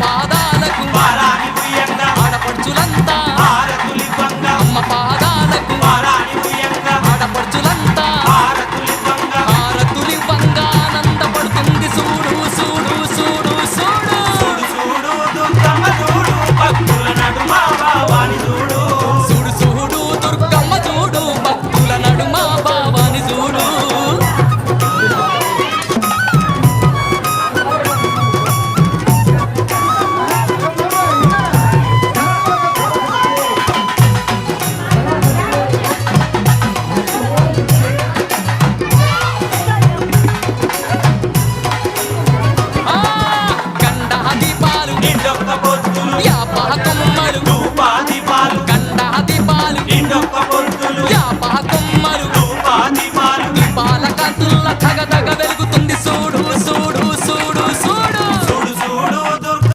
పాదాలకు వారాని ఉయ్యంగా ఆడపడుచులంతా హారతులివ్వంగా అమ్మ పాదాలకు వారాని ఉయ్యంగా ఆడపడుచులంతా హారతులివ్వంగా హారతులివ్వంగా ఆనందపడుతుంది చూడు చూడు చూడు చూడు చూడు చూడు దుర్గమ్మ చూడు భక్తుల నడుమ భావాని చూడు చూడు చూడు దుర్గమ్మ చూడు భక్తుల నడుమ భావాని చూడు ఆ గండ దీపాలు నిండొక్క పొద్దు